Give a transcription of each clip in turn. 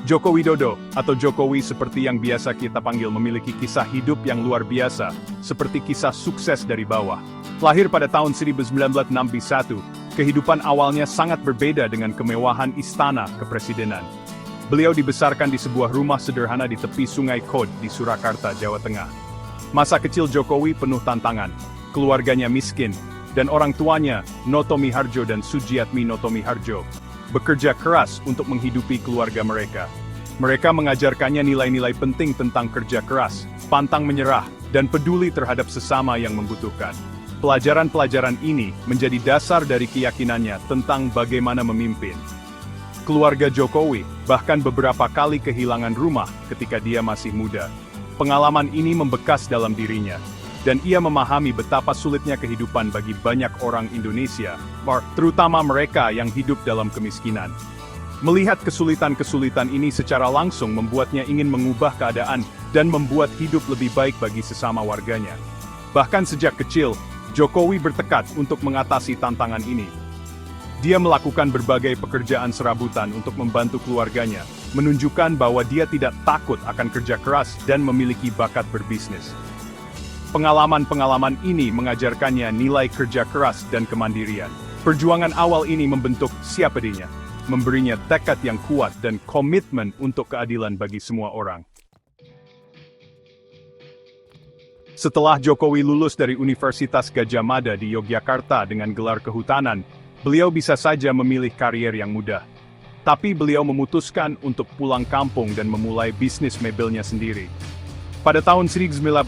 Joko Widodo, atau Jokowi seperti yang biasa kita panggil, memiliki kisah hidup yang luar biasa, seperti kisah sukses dari bawah. Lahir pada tahun 1961, kehidupan awalnya sangat berbeda dengan kemewahan istana kepresidenan. Beliau dibesarkan di sebuah rumah sederhana di tepi Sungai Kod di Surakarta, Jawa Tengah. Masa kecil Jokowi penuh tantangan, keluarganya miskin, dan orang tuanya, Noto Miharjo dan Sujiatmi Noto Miharjo, bekerja keras untuk menghidupi keluarga mereka. Mereka mengajarkannya nilai-nilai penting tentang kerja keras, pantang menyerah, dan peduli terhadap sesama yang membutuhkan. Pelajaran-pelajaran ini menjadi dasar dari keyakinannya tentang bagaimana memimpin. Keluarga Jokowi bahkan beberapa kali kehilangan rumah ketika dia masih muda. Pengalaman ini membekas dalam dirinya, dan ia memahami betapa sulitnya kehidupan bagi banyak orang Indonesia, terutama mereka yang hidup dalam kemiskinan. Melihat kesulitan-kesulitan ini secara langsung membuatnya ingin mengubah keadaan dan membuat hidup lebih baik bagi sesama warganya. Bahkan sejak kecil, Jokowi bertekad untuk mengatasi tantangan ini. Dia melakukan berbagai pekerjaan serabutan untuk membantu keluarganya, menunjukkan bahwa dia tidak takut akan kerja keras dan memiliki bakat berbisnis. Pengalaman-pengalaman ini mengajarkannya nilai kerja keras dan kemandirian. Perjuangan awal ini membentuk siapa dirinya, memberinya tekad yang kuat dan komitmen untuk keadilan bagi semua orang. Setelah Jokowi lulus dari Universitas Gadjah Mada di Yogyakarta dengan gelar kehutanan, beliau bisa saja memilih karier yang mudah. Tapi beliau memutuskan untuk pulang kampung dan memulai bisnis mebelnya sendiri. Pada tahun 1988,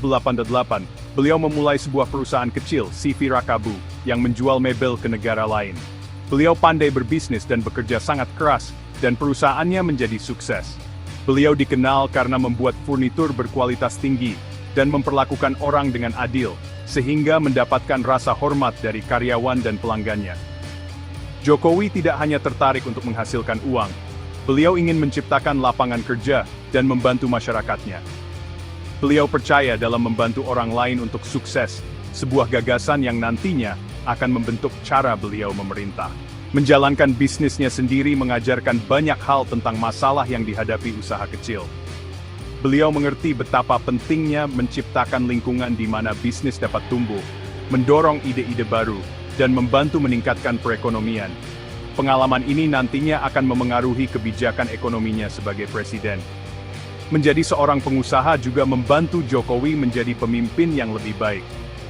beliau memulai sebuah perusahaan kecil, CV Rakabu, yang menjual mebel ke negara lain. Beliau pandai berbisnis dan bekerja sangat keras, dan perusahaannya menjadi sukses. Beliau dikenal karena membuat furnitur berkualitas tinggi, dan memperlakukan orang dengan adil, sehingga mendapatkan rasa hormat dari karyawan dan pelanggannya. Jokowi tidak hanya tertarik untuk menghasilkan uang, beliau ingin menciptakan lapangan kerja dan membantu masyarakatnya. Beliau percaya dalam membantu orang lain untuk sukses, sebuah gagasan yang nantinya akan membentuk cara beliau memerintah. Menjalankan bisnisnya sendiri mengajarkan banyak hal tentang masalah yang dihadapi usaha kecil. Beliau mengerti betapa pentingnya menciptakan lingkungan di mana bisnis dapat tumbuh, mendorong ide-ide baru, dan membantu meningkatkan perekonomian. Pengalaman ini nantinya akan memengaruhi kebijakan ekonominya sebagai presiden. Menjadi seorang pengusaha juga membantu Jokowi menjadi pemimpin yang lebih baik.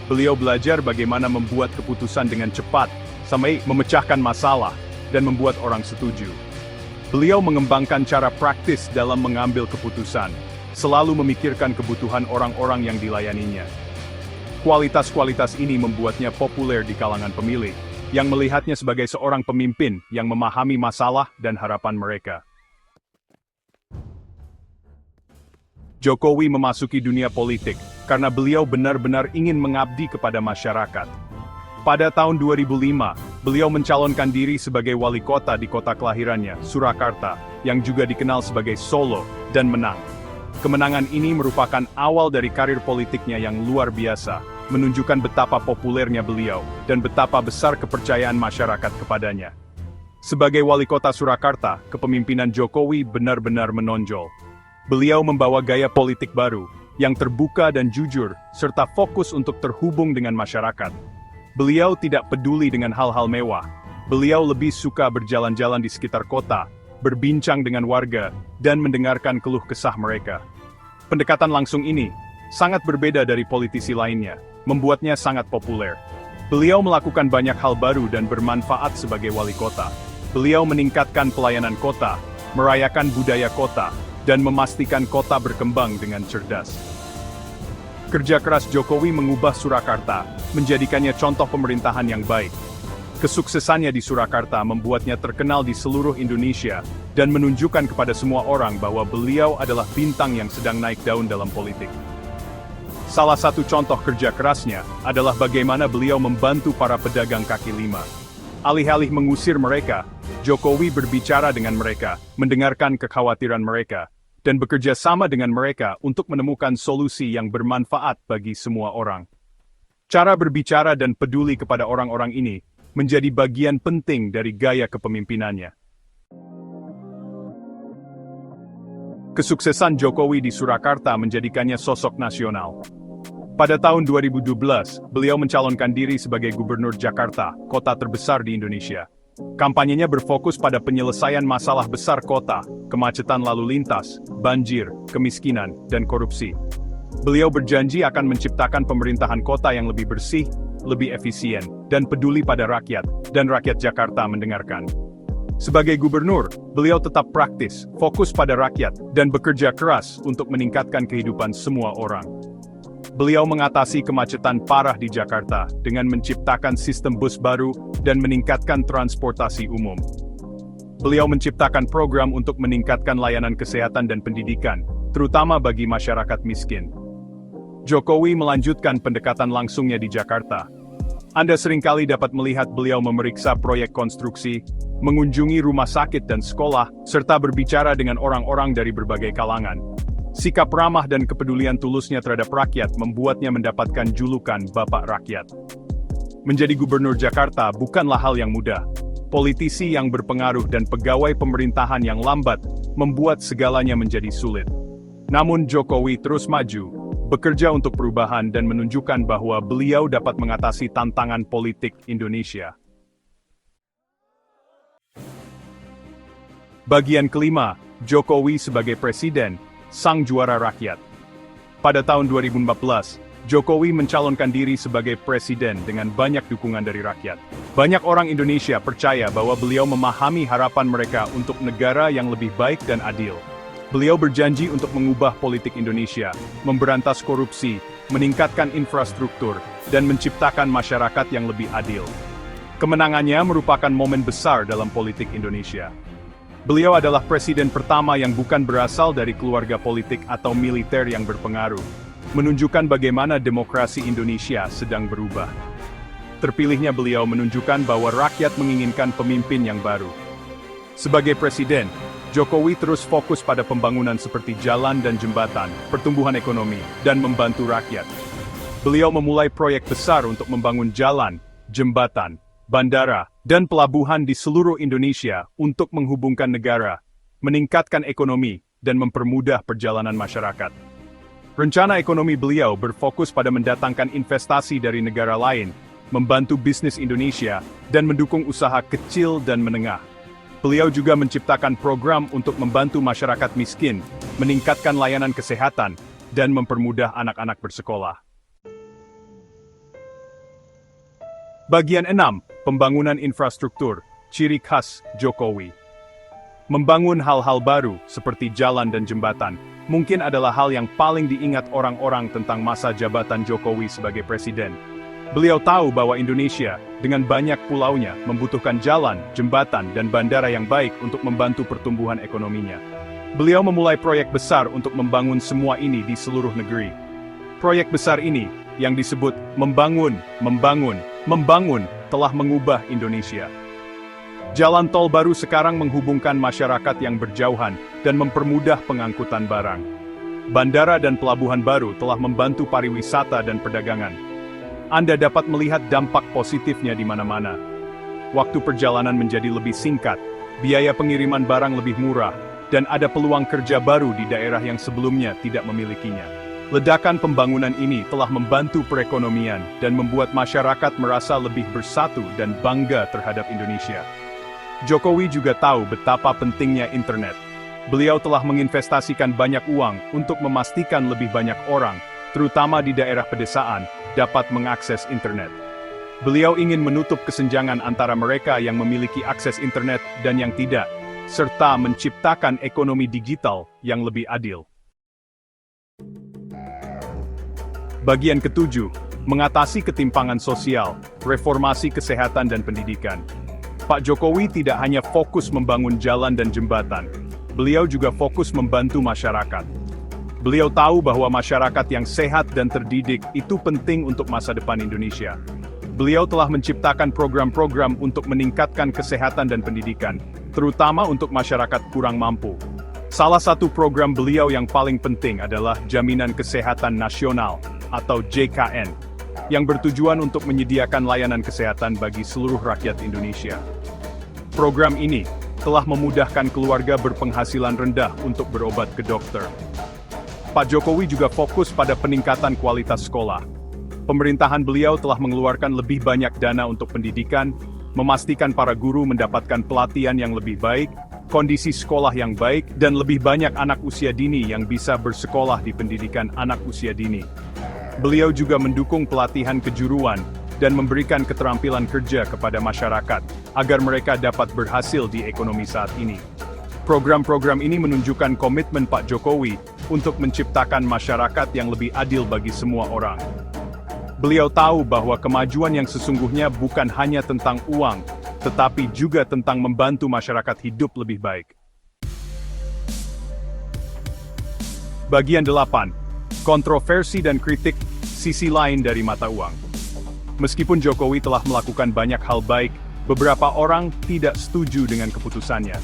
Beliau belajar bagaimana membuat keputusan dengan cepat, sampai memecahkan masalah, dan membuat orang setuju. Beliau mengembangkan cara praktis dalam mengambil keputusan, selalu memikirkan kebutuhan orang-orang yang dilayaninya. Kualitas-kualitas ini membuatnya populer di kalangan pemilih, yang melihatnya sebagai seorang pemimpin yang memahami masalah dan harapan mereka. Jokowi memasuki dunia politik karena beliau benar-benar ingin mengabdi kepada masyarakat. Pada tahun 2005, beliau mencalonkan diri sebagai wali kota di kota kelahirannya, Surakarta, yang juga dikenal sebagai Solo, dan menang. Kemenangan ini merupakan awal dari karir politiknya yang luar biasa, menunjukkan betapa populernya beliau, dan betapa besar kepercayaan masyarakat kepadanya. Sebagai wali kota Surakarta, kepemimpinan Jokowi benar-benar menonjol. Beliau membawa gaya politik baru, yang terbuka dan jujur, serta fokus untuk terhubung dengan masyarakat. Beliau tidak peduli dengan hal-hal mewah. Beliau lebih suka berjalan-jalan di sekitar kota, berbincang dengan warga, dan mendengarkan keluh kesah mereka. Pendekatan langsung ini sangat berbeda dari politisi lainnya, membuatnya sangat populer. Beliau melakukan banyak hal baru dan bermanfaat sebagai wali kota. Beliau meningkatkan pelayanan kota, merayakan budaya kota, dan memastikan kota berkembang dengan cerdas. Kerja keras Jokowi mengubah Surakarta, menjadikannya contoh pemerintahan yang baik. Kesuksesannya di Surakarta membuatnya terkenal di seluruh Indonesia, dan menunjukkan kepada semua orang bahwa beliau adalah bintang yang sedang naik daun dalam politik. Salah satu contoh kerja kerasnya adalah bagaimana beliau membantu para pedagang kaki lima. Alih-alih mengusir mereka, Jokowi berbicara dengan mereka, mendengarkan kekhawatiran mereka, dan bekerja sama dengan mereka untuk menemukan solusi yang bermanfaat bagi semua orang. Cara berbicara dan peduli kepada orang-orang ini menjadi bagian penting dari gaya kepemimpinannya. Kesuksesan Jokowi di Surakarta menjadikannya sosok nasional. Pada tahun 2012, beliau mencalonkan diri sebagai Gubernur Jakarta, kota terbesar di Indonesia. Kampanyenya berfokus pada penyelesaian masalah besar kota, kemacetan lalu lintas, banjir, kemiskinan, dan korupsi. Beliau berjanji akan menciptakan pemerintahan kota yang lebih bersih, lebih efisien, dan peduli pada rakyat, dan rakyat Jakarta mendengarkan. Sebagai gubernur, beliau tetap praktis, fokus pada rakyat, dan bekerja keras untuk meningkatkan kehidupan semua orang. Beliau mengatasi kemacetan parah di Jakarta dengan menciptakan sistem bus baru dan meningkatkan transportasi umum. Beliau menciptakan program untuk meningkatkan layanan kesehatan dan pendidikan, terutama bagi masyarakat miskin. Jokowi melanjutkan pendekatan langsungnya di Jakarta. Anda seringkali dapat melihat beliau memeriksa proyek konstruksi, mengunjungi rumah sakit dan sekolah, serta berbicara dengan orang-orang dari berbagai kalangan. Sikap ramah dan kepedulian tulusnya terhadap rakyat membuatnya mendapatkan julukan Bapak Rakyat. Menjadi gubernur Jakarta bukanlah hal yang mudah. Politisi yang berpengaruh dan pegawai pemerintahan yang lambat membuat segalanya menjadi sulit. Namun Jokowi terus maju, bekerja untuk perubahan dan menunjukkan bahwa beliau dapat mengatasi tantangan politik Indonesia. Bagian kelima, Jokowi sebagai Presiden, Sang Juara Rakyat. Pada tahun 2014, Jokowi mencalonkan diri sebagai Presiden dengan banyak dukungan dari rakyat. Banyak orang Indonesia percaya bahwa beliau memahami harapan mereka untuk negara yang lebih baik dan adil. Beliau berjanji untuk mengubah politik Indonesia, memberantas korupsi, meningkatkan infrastruktur, dan menciptakan masyarakat yang lebih adil. Kemenangannya merupakan momen besar dalam politik Indonesia. Beliau adalah presiden pertama yang bukan berasal dari keluarga politik atau militer yang berpengaruh, menunjukkan bagaimana demokrasi Indonesia sedang berubah. Terpilihnya beliau menunjukkan bahwa rakyat menginginkan pemimpin yang baru. Sebagai presiden, Jokowi terus fokus pada pembangunan seperti jalan dan jembatan, pertumbuhan ekonomi, dan membantu rakyat. Beliau memulai proyek besar untuk membangun jalan, jembatan, bandara, dan pelabuhan di seluruh Indonesia untuk menghubungkan negara, meningkatkan ekonomi, dan mempermudah perjalanan masyarakat. Rencana ekonomi beliau berfokus pada mendatangkan investasi dari negara lain, membantu bisnis Indonesia, dan mendukung usaha kecil dan menengah. Beliau juga menciptakan program untuk membantu masyarakat miskin, meningkatkan layanan kesehatan, dan mempermudah anak-anak bersekolah. Bagian 6. Pembangunan infrastruktur, ciri khas Jokowi. Membangun hal-hal baru, seperti jalan dan jembatan, mungkin adalah hal yang paling diingat orang-orang tentang masa jabatan Jokowi sebagai presiden. Beliau tahu bahwa Indonesia, dengan banyak pulaunya, membutuhkan jalan, jembatan, dan bandara yang baik untuk membantu pertumbuhan ekonominya. Beliau memulai proyek besar untuk membangun semua ini di seluruh negeri. Proyek besar ini, yang disebut membangun, telah mengubah Indonesia. Jalan tol baru sekarang menghubungkan masyarakat yang berjauhan dan mempermudah pengangkutan barang. Bandara dan pelabuhan baru telah membantu pariwisata dan perdagangan. Anda dapat melihat dampak positifnya di mana-mana. Waktu perjalanan menjadi lebih singkat, biaya pengiriman barang lebih murah, dan ada peluang kerja baru di daerah yang sebelumnya tidak memilikinya. Ledakan pembangunan ini telah membantu perekonomian dan membuat masyarakat merasa lebih bersatu dan bangga terhadap Indonesia. Jokowi juga tahu betapa pentingnya internet. Beliau telah menginvestasikan banyak uang untuk memastikan lebih banyak orang, terutama di daerah pedesaan, dapat mengakses internet. Beliau ingin menutup kesenjangan antara mereka yang memiliki akses internet dan yang tidak, serta menciptakan ekonomi digital yang lebih adil. Bagian ketujuh, mengatasi ketimpangan sosial, reformasi kesehatan dan pendidikan. Pak Jokowi tidak hanya fokus membangun jalan dan jembatan, beliau juga fokus membantu masyarakat. Beliau tahu bahwa masyarakat yang sehat dan terdidik itu penting untuk masa depan Indonesia. Beliau telah menciptakan program-program untuk meningkatkan kesehatan dan pendidikan, terutama untuk masyarakat kurang mampu. Salah satu program beliau yang paling penting adalah Jaminan Kesehatan Nasional, atau JKN, yang bertujuan untuk menyediakan layanan kesehatan bagi seluruh rakyat Indonesia. Program ini, telah memudahkan keluarga berpenghasilan rendah untuk berobat ke dokter. Pak Jokowi juga fokus pada peningkatan kualitas sekolah. Pemerintahan beliau telah mengeluarkan lebih banyak dana untuk pendidikan, memastikan para guru mendapatkan pelatihan yang lebih baik, kondisi sekolah yang baik, dan lebih banyak anak usia dini yang bisa bersekolah di pendidikan anak usia dini. Beliau juga mendukung pelatihan kejuruan dan memberikan keterampilan kerja kepada masyarakat, agar mereka dapat berhasil di ekonomi saat ini. Program-program ini menunjukkan komitmen Pak Jokowi untuk menciptakan masyarakat yang lebih adil bagi semua orang. Beliau tahu bahwa kemajuan yang sesungguhnya bukan hanya tentang uang, tetapi juga tentang membantu masyarakat hidup lebih baik. Bagian 8. Kontroversi dan kritik, sisi lain dari mata uang. Meskipun Jokowi telah melakukan banyak hal baik, beberapa orang tidak setuju dengan keputusannya.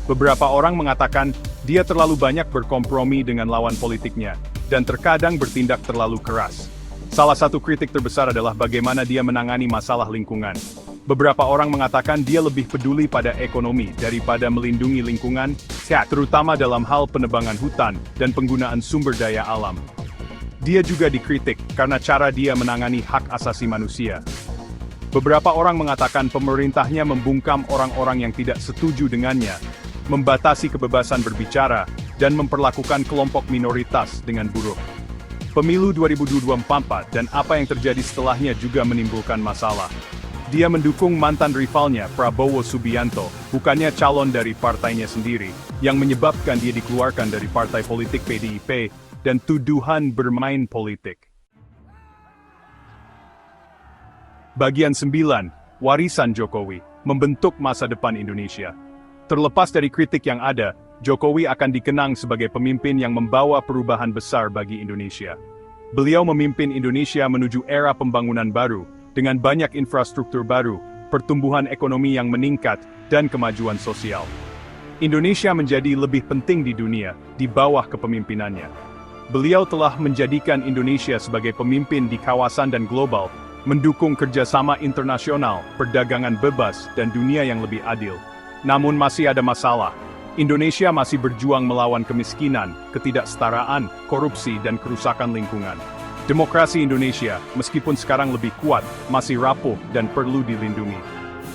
Beberapa orang mengatakan dia terlalu banyak berkompromi dengan lawan politiknya, dan terkadang bertindak terlalu keras. Salah satu kritik terbesar adalah bagaimana dia menangani masalah lingkungan. Beberapa orang mengatakan dia lebih peduli pada ekonomi daripada melindungi lingkungan, terutama dalam hal penebangan hutan dan penggunaan sumber daya alam. Dia juga dikritik karena cara dia menangani hak asasi manusia. Beberapa orang mengatakan pemerintahnya membungkam orang-orang yang tidak setuju dengannya, membatasi kebebasan berbicara, dan memperlakukan kelompok minoritas dengan buruk. Pemilu 2024 dan apa yang terjadi setelahnya juga menimbulkan masalah. Dia mendukung mantan rivalnya Prabowo Subianto, bukannya calon dari partainya sendiri, yang menyebabkan dia dikeluarkan dari partai politik PDIP, dan tuduhan bermain politik. Bagian 9. Warisan Jokowi, membentuk masa depan Indonesia. Terlepas dari kritik yang ada, Jokowi akan dikenang sebagai pemimpin yang membawa perubahan besar bagi Indonesia. Beliau memimpin Indonesia menuju era pembangunan baru, dengan banyak infrastruktur baru, pertumbuhan ekonomi yang meningkat, dan kemajuan sosial. Indonesia menjadi lebih penting di dunia, di bawah kepemimpinannya. Beliau telah menjadikan Indonesia sebagai pemimpin di kawasan dan global, mendukung kerjasama internasional, perdagangan bebas, dan dunia yang lebih adil. Namun masih ada masalah. Indonesia masih berjuang melawan kemiskinan, ketidaksetaraan, korupsi, dan kerusakan lingkungan. Demokrasi Indonesia, meskipun sekarang lebih kuat, masih rapuh dan perlu dilindungi.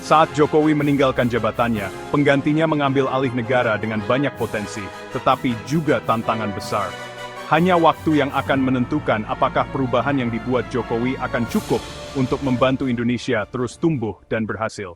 Saat Jokowi meninggalkan jabatannya, penggantinya mengambil alih negara dengan banyak potensi, tetapi juga tantangan besar. Hanya waktu yang akan menentukan apakah perubahan yang dibuat Jokowi akan cukup untuk membantu Indonesia terus tumbuh dan berhasil.